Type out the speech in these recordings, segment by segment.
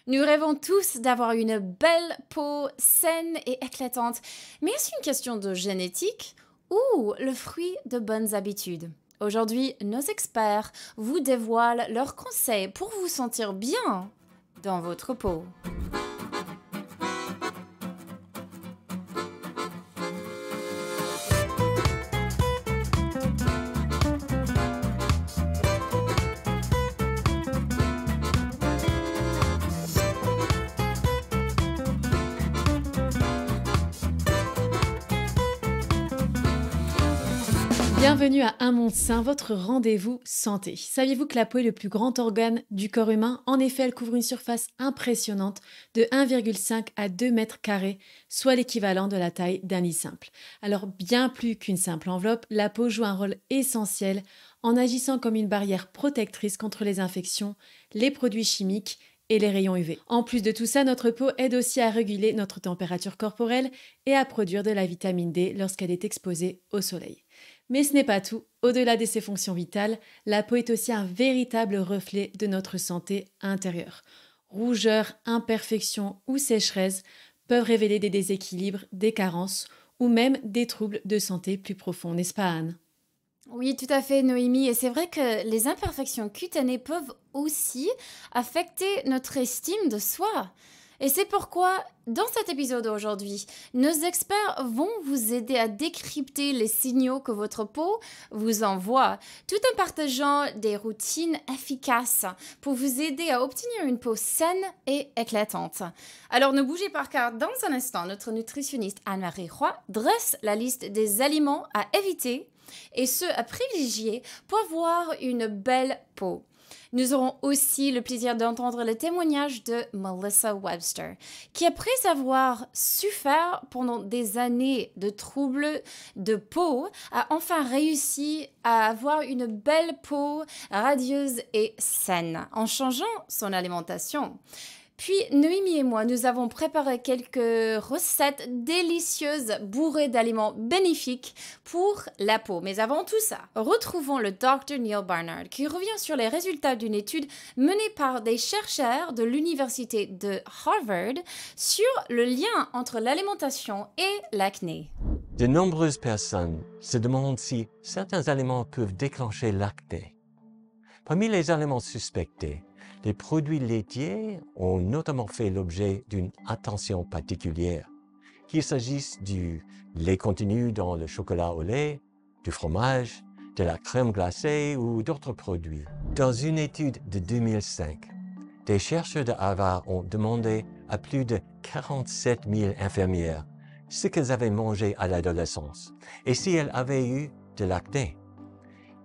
Nous rêvons tous d'avoir une belle peau saine et éclatante, mais est-ce une question de génétique ou le fruit de bonnes habitudes? Aujourd'hui, nos experts vous dévoilent leurs conseils pour vous sentir bien dans votre peau. Bienvenue à Un Monde Sain, votre rendez-vous santé. Saviez-vous que la peau est le plus grand organe du corps humain? En effet, elle couvre une surface impressionnante de 1,5 à 2 mètres carrés, soit l'équivalent de la taille d'un lit simple. Alors, bien plus qu'une simple enveloppe, la peau joue un rôle essentiel en agissant comme une barrière protectrice contre les infections, les produits chimiques et les rayons UV. En plus de tout ça, notre peau aide aussi à réguler notre température corporelle et à produire de la vitamine D lorsqu'elle est exposée au soleil. Mais ce n'est pas tout. Au-delà de ses fonctions vitales, la peau est aussi un véritable reflet de notre santé intérieure. Rougeur, imperfection ou sécheresse peuvent révéler des déséquilibres, des carences ou même des troubles de santé plus profonds, n'est-ce pas Anne? Oui, tout à fait, Noémie. Et c'est vrai que les imperfections cutanées peuvent aussi affecter notre estime de soi. Et c'est pourquoi, dans cet épisode aujourd'hui, nos experts vont vous aider à décrypter les signaux que votre peau vous envoie, tout en partageant des routines efficaces pour vous aider à obtenir une peau saine et éclatante. Alors ne bougez pas car dans un instant, notre nutritionniste Anne-Marie Roy dresse la liste des aliments à éviter et ceux à privilégier pour avoir une belle peau. Nous aurons aussi le plaisir d'entendre le témoignage de Melissa Webster, qui après avoir souffert pendant des années de troubles de peau, a enfin réussi à avoir une belle peau radieuse et saine en changeant son alimentation. Puis, Noémie et moi, nous avons préparé quelques recettes délicieuses bourrées d'aliments bénéfiques pour la peau. Mais avant tout ça, retrouvons le Dr. Neil Barnard qui revient sur les résultats d'une étude menée par des chercheurs de l'université de Harvard sur le lien entre l'alimentation et l'acné. De nombreuses personnes se demandent si certains aliments peuvent déclencher l'acné. Parmi les aliments suspectés, les produits laitiers ont notamment fait l'objet d'une attention particulière, qu'il s'agisse du lait contenu dans le chocolat au lait, du fromage, de la crème glacée ou d'autres produits. Dans une étude de 2005, des chercheurs de Harvard ont demandé à plus de 47 000 infirmières ce qu'elles avaient mangé à l'adolescence et si elles avaient eu de l'acné.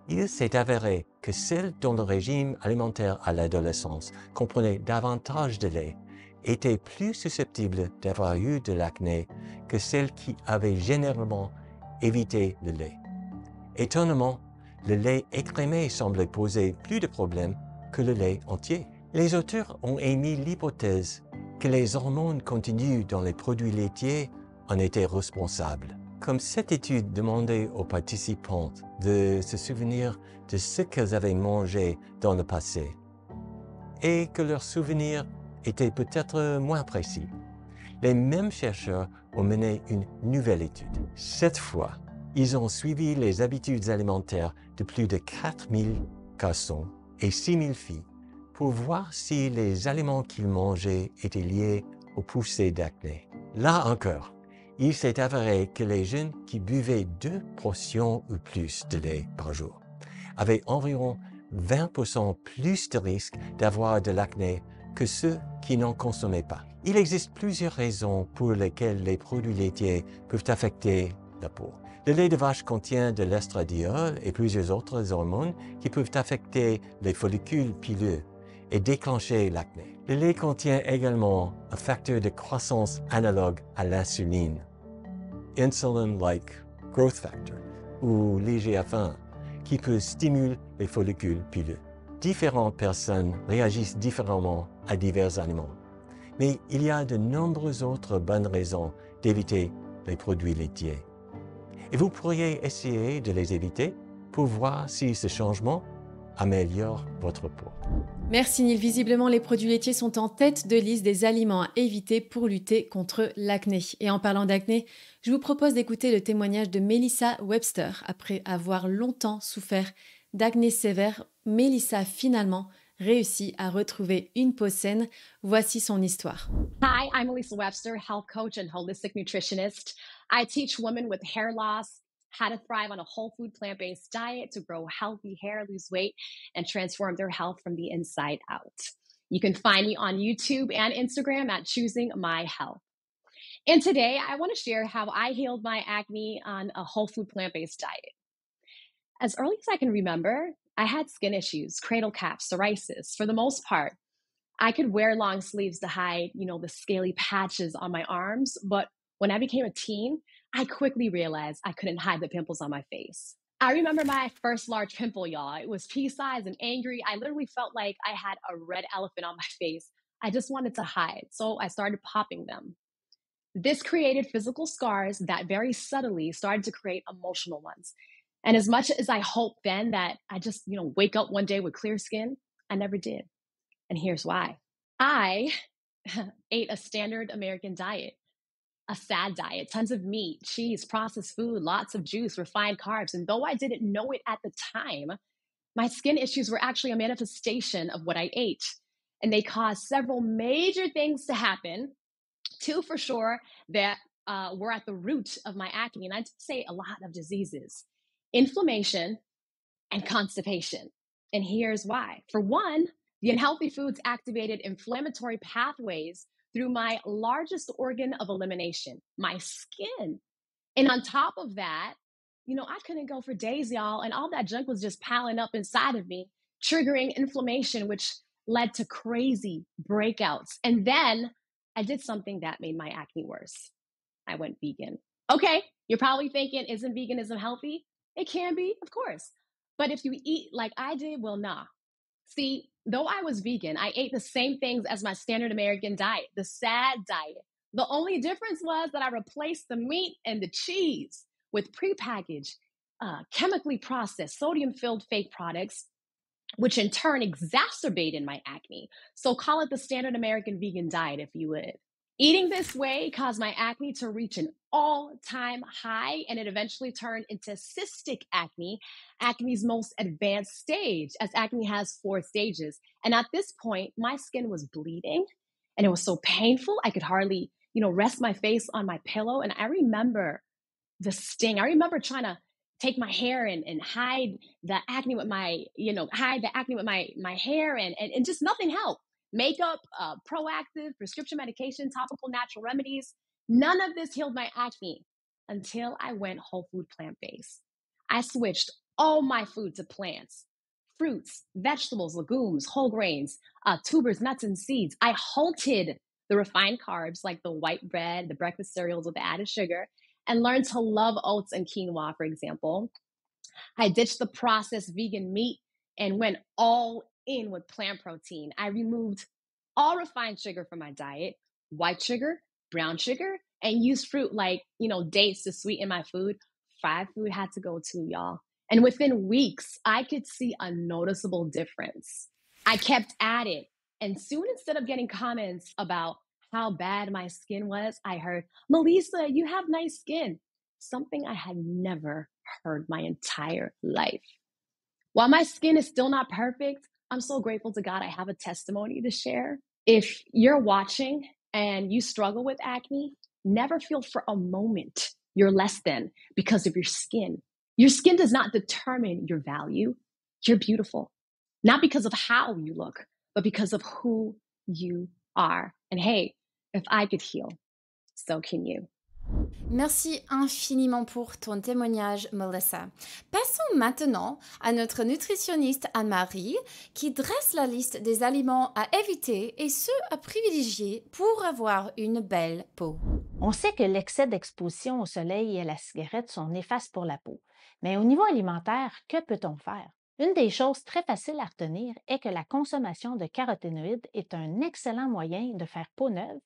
Il s'est avéré que celles dont le régime alimentaire à l'adolescence comprenait davantage de lait étaient plus susceptibles d'avoir eu de l'acné que celles qui avaient généralement évité le lait. Étonnamment, le lait écrémé semblait poser plus de problèmes que le lait entier. Les auteurs ont émis l'hypothèse que les hormones contenues dans les produits laitiers en étaient responsables. Comme cette étude demandait aux participantes de se souvenir de ce qu'elles avaient mangé dans le passé et que leurs souvenirs étaient peut-être moins précis, les mêmes chercheurs ont mené une nouvelle étude. Cette fois, ils ont suivi les habitudes alimentaires de plus de 4000 garçons et 6000 filles pour voir si les aliments qu'ils mangeaient étaient liés aux poussées d'acné. Là encore, il s'est avéré que les jeunes qui buvaient 2 portions ou plus de lait par jour avaient environ 20% plus de risque d'avoir de l'acné que ceux qui n'en consommaient pas. Il existe plusieurs raisons pour lesquelles les produits laitiers peuvent affecter la peau. Le lait de vache contient de l'estradiol et plusieurs autres hormones qui peuvent affecter les follicules pileux et déclencher l'acné. Le lait contient également un facteur de croissance analogue à l'insuline, insulin-like growth factor, ou l'IGF-1, qui peut stimuler les follicules pileux. Différentes personnes réagissent différemment à divers aliments, mais il y a de nombreuses autres bonnes raisons d'éviter les produits laitiers. Et vous pourriez essayer de les éviter pour voir si ce changement améliore votre peau. Merci Neil. Visiblement, les produits laitiers sont en tête de liste des aliments à éviter pour lutter contre l'acné. Et en parlant d'acné, je vous propose d'écouter le témoignage de Melissa Webster. Après avoir longtemps souffert d'acné sévère, Melissa a finalement réussi à retrouver une peau saine. Voici son histoire. Hi, I'm Melissa Webster, health coach and holistic nutritionist. I teach women with hair loss how to thrive on a whole food plant-based diet to grow healthy hair, lose weight, and transform their health from the inside out. You can find me on YouTube and Instagram at Choosing My Health. And today I want to share how I healed my acne on a whole food plant-based diet. As early as I can remember, I had skin issues, cradle cap, psoriasis. For the most part, I could wear long sleeves to hide, the scaly patches on my arms. But when I became a teen, I quickly realized I couldn't hide the pimples on my face. I remember my first large pimple, y'all. It was pea-sized and angry. I literally felt like I had a red elephant on my face. I just wanted to hide. So I started popping them. This created physical scars that very subtly started to create emotional ones. And as much as I hoped then that I just, wake up one day with clear skin, I never did. And here's why. I ate a standard American diet, a sad diet, tons of meat, cheese, processed food, lots of juice, refined carbs. And though I didn't know it at the time, my skin issues were actually a manifestation of what I ate. And they caused several major things to happen. Two for sure that were at the root of my acne. And I'd say a lot of diseases: inflammation and constipation. And here's why. For one, the unhealthy foods activated inflammatory pathways through my largest organ of elimination, my skin. And on top of that, I couldn't go for days, y'all, and all that junk was just piling up inside of me, triggering inflammation, which led to crazy breakouts. And then I did something that made my acne worse. I went vegan. Okay, you're probably thinking, isn't veganism healthy? It can be, of course. But if you eat like I did, well, nah. See, though I was vegan, I ate the same things as my standard American diet, the SAD diet. The only difference was that I replaced the meat and the cheese with prepackaged, chemically processed, sodium-filled fake products, which in turn exacerbated my acne. So call it the standard American vegan diet, if you would. Eating this way caused my acne to reach an all-time high, and it eventually turned into cystic acne, acne's most advanced stage, as acne has 4 stages. And at this point, my skin was bleeding, and it was so painful, I could hardly, rest my face on my pillow. And I remember the sting. I remember trying to take my hair and hide the acne with my hair, and just nothing helped. Makeup, proactive, prescription medication, topical natural remedies. None of this healed my acne until I went whole food plant-based. I switched all my food to plants, fruits, vegetables, legumes, whole grains, tubers, nuts, and seeds. I halted the refined carbs like the white bread, the breakfast cereals with the added sugar, and learned to love oats and quinoa, for example. I ditched the processed vegan meat and went all in with plant protein. I removed all refined sugar from my diet, white sugar, brown sugar, and used fruit like, dates to sweeten my food. Fried food had to go too, y'all. And within weeks, I could see a noticeable difference. I kept at it. And soon, instead of getting comments about how bad my skin was, I heard, "Melissa, you have nice skin." Something I had never heard my entire life. While my skin is still not perfect, I'm so grateful to God I have a testimony to share. If you're watching and you struggle with acne, never feel for a moment you're less than because of your skin. Your skin does not determine your value. You're beautiful, not because of how you look, but because of who you are. And hey, if I could heal, so can you. Merci infiniment pour ton témoignage, Melissa. Passons maintenant à notre nutritionniste Anne-Marie qui dresse la liste des aliments à éviter et ceux à privilégier pour avoir une belle peau. On sait que l'excès d'exposition au soleil et à la cigarette sont néfastes pour la peau. Mais au niveau alimentaire, que peut-on faire? Une des choses très faciles à retenir est que la consommation de caroténoïdes est un excellent moyen de faire peau neuve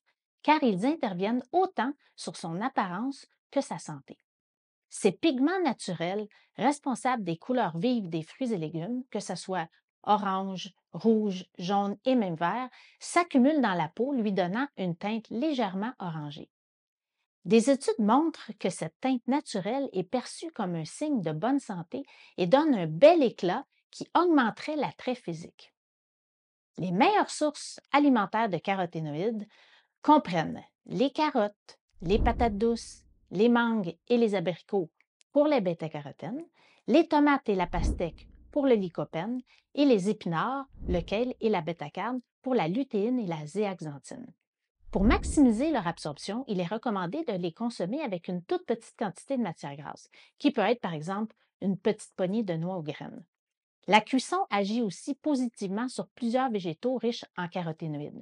car ils interviennent autant sur son apparence que sa santé. Ces pigments naturels responsables des couleurs vives des fruits et légumes, que ce soit orange, rouge, jaune et même vert, s'accumulent dans la peau, lui donnant une teinte légèrement orangée. Des études montrent que cette teinte naturelle est perçue comme un signe de bonne santé et donne un bel éclat qui augmenterait l'attrait physique. Les meilleures sources alimentaires de caroténoïdes comprennent les carottes, les patates douces, les mangues et les abricots pour les bêta-carotènes, les tomates et la pastèque pour le lycopène et les épinards, le kale et la bêta-carotène pour la lutéine et la zéaxanthine. Pour maximiser leur absorption, il est recommandé de les consommer avec une toute petite quantité de matière grasse, qui peut être par exemple une petite poignée de noix ou graines. La cuisson agit aussi positivement sur plusieurs végétaux riches en caroténoïdes.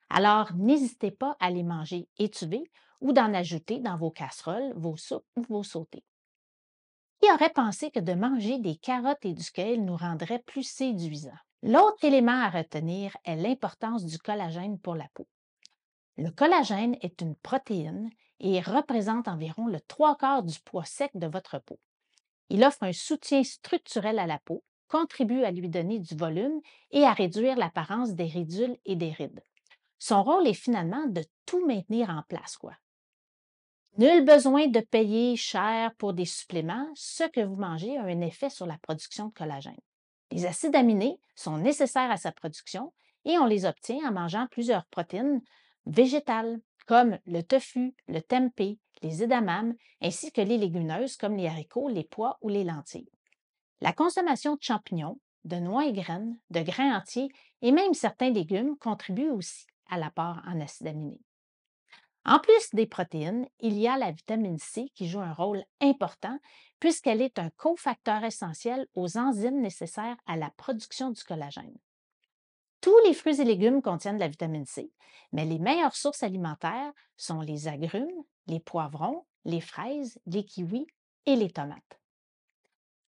Alors, n'hésitez pas à les manger étuvés ou d'en ajouter dans vos casseroles, vos soupes ou vos sautés. Qui aurait pensé que de manger des carottes et du kale nous rendrait plus séduisants? L'autre élément à retenir est l'importance du collagène pour la peau. Le collagène est une protéine et représente environ le 3/4 du poids sec de votre peau. Il offre un soutien structurel à la peau, contribue à lui donner du volume et à réduire l'apparence des ridules et des rides. Son rôle est finalement de tout maintenir en place, quoi. Nul besoin de payer cher pour des suppléments, ce que vous mangez a un effet sur la production de collagène. Les acides aminés sont nécessaires à sa production et on les obtient en mangeant plusieurs protéines végétales, comme le tofu, le tempeh, les edamames, ainsi que les légumineuses comme les haricots, les pois ou les lentilles. La consommation de champignons, de noix et graines, de grains entiers et même certains légumes contribue aussi à l'apport en acides aminés. En plus des protéines, il y a la vitamine C qui joue un rôle important puisqu'elle est un cofacteur essentiel aux enzymes nécessaires à la production du collagène. Tous les fruits et légumes contiennent de la vitamine C, mais les meilleures sources alimentaires sont les agrumes, les poivrons, les fraises, les kiwis et les tomates.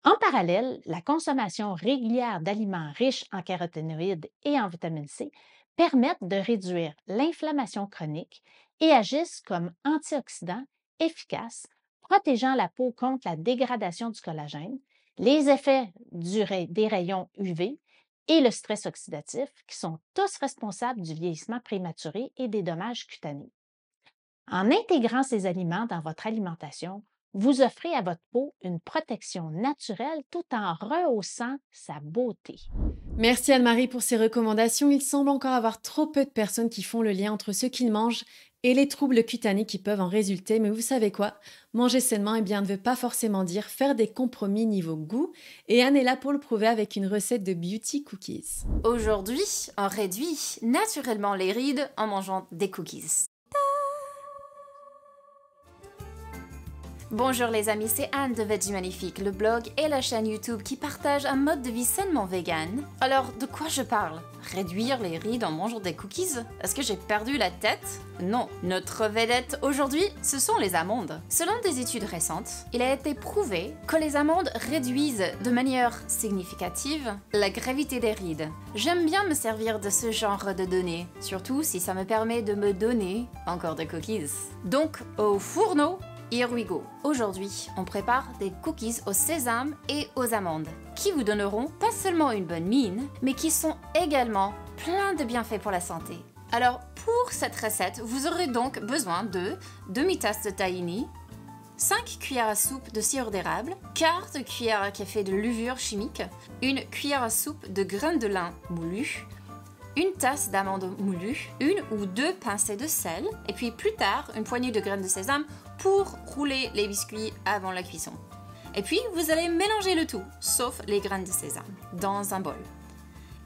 En parallèle, la consommation régulière d'aliments riches en caroténoïdes et en vitamine C permettent de réduire l'inflammation chronique et agissent comme antioxydants efficaces, protégeant la peau contre la dégradation du collagène, les effets des rayons UV et le stress oxydatif, qui sont tous responsables du vieillissement prématuré et des dommages cutanés. En intégrant ces aliments dans votre alimentation, vous offrez à votre peau une protection naturelle tout en rehaussant sa beauté. Merci Anne-Marie pour ces recommandations. Il semble encore avoir trop peu de personnes qui font le lien entre ce qu'ils mangent et les troubles cutanés qui peuvent en résulter. Mais vous savez quoi? Manger sainement ne veut pas forcément dire faire des compromis niveau goût. Et Anne est là pour le prouver avec une recette de beauty cookies. Aujourd'hui, on réduit naturellement les rides en mangeant des cookies. Bonjour les amis, c'est Anne de Veggie Magnifique, le blog et la chaîne YouTube qui partagent un mode de vie sainement vegan. Alors, de quoi je parle? Réduire les rides en mangeant des cookies? Est-ce que j'ai perdu la tête? Non, notre vedette aujourd'hui, ce sont les amandes. Selon des études récentes, il a été prouvé que les amandes réduisent de manière significative la gravité des rides. J'aime bien me servir de ce genre de données, surtout si ça me permet de me donner encore des cookies. Donc, au fourneau, here we go. Aujourd'hui, on prépare des cookies au sésame et aux amandes qui vous donneront pas seulement une bonne mine, mais qui sont également plein de bienfaits pour la santé. Alors, pour cette recette, vous aurez donc besoin de demi-tasse de tahini, 5 cuillères à soupe de sirop d'érable, quart de cuillère à café de levure chimique, une cuillère à soupe de graines de lin moulues, une tasse d'amandes moulues, une ou deux pincées de sel, et puis plus tard, une poignée de graines de sésame pour rouler les biscuits avant la cuisson. Et puis, vous allez mélanger le tout, sauf les graines de sésame, dans un bol.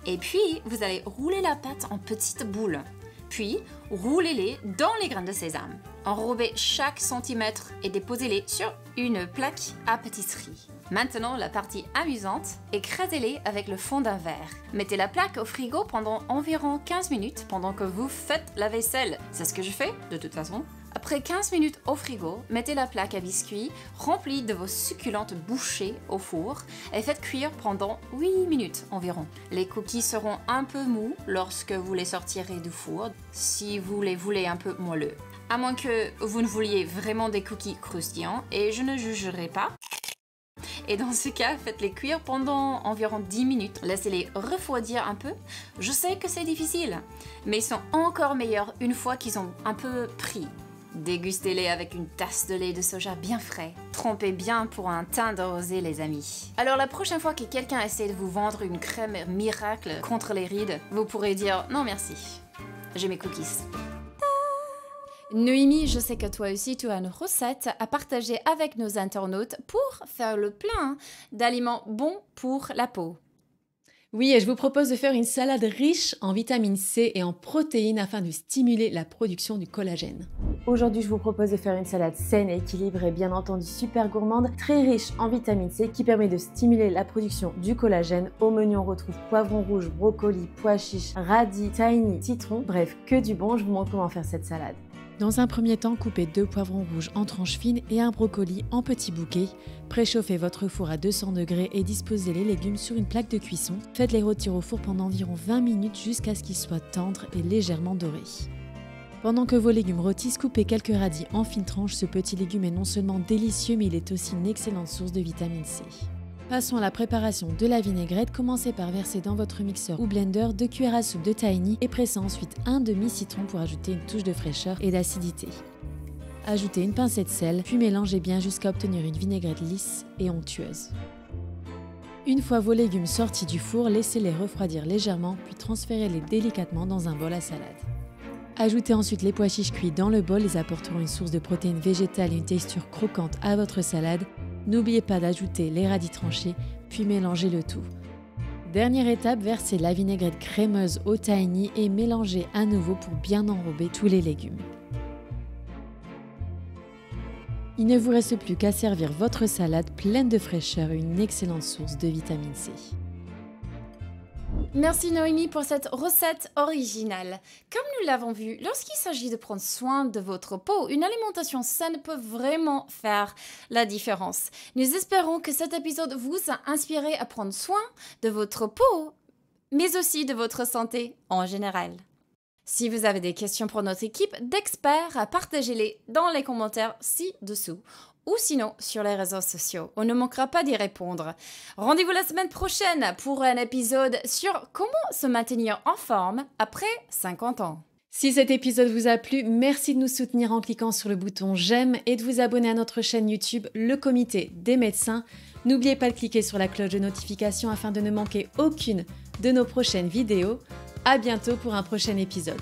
Et puis, vous allez rouler la pâte en petites boules. Puis, roulez-les dans les graines de sésame. Enrobez chaque centimètre et déposez-les sur une plaque à pâtisserie. Maintenant, la partie amusante, écrasez-les avec le fond d'un verre. Mettez la plaque au frigo pendant environ 15 minutes pendant que vous faites la vaisselle. C'est ce que je fais, de toute façon. Après 15 minutes au frigo, mettez la plaque à biscuits remplie de vos succulentes bouchées au four et faites cuire pendant 8 minutes environ. Les cookies seront un peu mous lorsque vous les sortirez du four, si vous les voulez un peu moelleux. À moins que vous ne vouliez vraiment des cookies croustillants, et je ne jugerai pas. Et dans ce cas, faites-les cuire pendant environ 10 minutes. Laissez-les refroidir un peu. Je sais que c'est difficile, mais ils sont encore meilleurs une fois qu'ils ont un peu pris. Dégustez-les avec une tasse de lait de soja bien frais. Trempez bien pour un teint de rosé, les amis. Alors la prochaine fois que quelqu'un essaie de vous vendre une crème miracle contre les rides, vous pourrez dire non merci, j'ai mes cookies. Noémie, je sais que toi aussi tu as une recette à partager avec nos internautes pour faire le plein d'aliments bons pour la peau. Oui, et je vous propose de faire une salade riche en vitamine C et en protéines afin de stimuler la production du collagène. Aujourd'hui, je vous propose de faire une salade saine et équilibrée, bien entendu super gourmande, très riche en vitamine C qui permet de stimuler la production du collagène. Au menu, on retrouve poivron rouge, brocoli, pois chiches, radis, tahini, citron, bref, que du bon. Je vous montre comment faire cette salade. Dans un premier temps, coupez 2 poivrons rouges en tranches fines et un brocoli en petits bouquets. Préchauffez votre four à 200 degrés et disposez les légumes sur une plaque de cuisson. Faites-les rôtir au four pendant environ 20 minutes jusqu'à ce qu'ils soient tendres et légèrement dorés. Pendant que vos légumes rôtissent, coupez quelques radis en fines tranches. Ce petit légume est non seulement délicieux, mais il est aussi une excellente source de vitamine C. Passons à la préparation de la vinaigrette. Commencez par verser dans votre mixeur ou blender 2 cuillères à soupe de tahini et pressez ensuite un demi-citron pour ajouter une touche de fraîcheur et d'acidité. Ajoutez une pincée de sel, puis mélangez bien jusqu'à obtenir une vinaigrette lisse et onctueuse. Une fois vos légumes sortis du four, laissez-les refroidir légèrement, puis transférez-les délicatement dans un bol à salade. Ajoutez ensuite les pois chiches cuits dans le bol, ils apporteront une source de protéines végétales et une texture croquante à votre salade. N'oubliez pas d'ajouter les radis tranchés, puis mélangez le tout. Dernière étape, versez la vinaigrette crémeuse au tahini et mélangez à nouveau pour bien enrober tous les légumes. Il ne vous reste plus qu'à servir votre salade pleine de fraîcheur et une excellente source de vitamine C. Merci Noémie pour cette recette originale. Comme nous l'avons vu, lorsqu'il s'agit de prendre soin de votre peau, une alimentation saine peut vraiment faire la différence. Nous espérons que cet épisode vous a inspiré à prendre soin de votre peau, mais aussi de votre santé en général. Si vous avez des questions pour notre équipe d'experts, partagez-les dans les commentaires ci-dessous ou sinon sur les réseaux sociaux. On ne manquera pas d'y répondre. Rendez-vous la semaine prochaine pour un épisode sur comment se maintenir en forme après 50 ans. Si cet épisode vous a plu, merci de nous soutenir en cliquant sur le bouton j'aime et de vous abonner à notre chaîne YouTube Le Comité des médecins. N'oubliez pas de cliquer sur la cloche de notification afin de ne manquer aucune de nos prochaines vidéos. À bientôt pour un prochain épisode.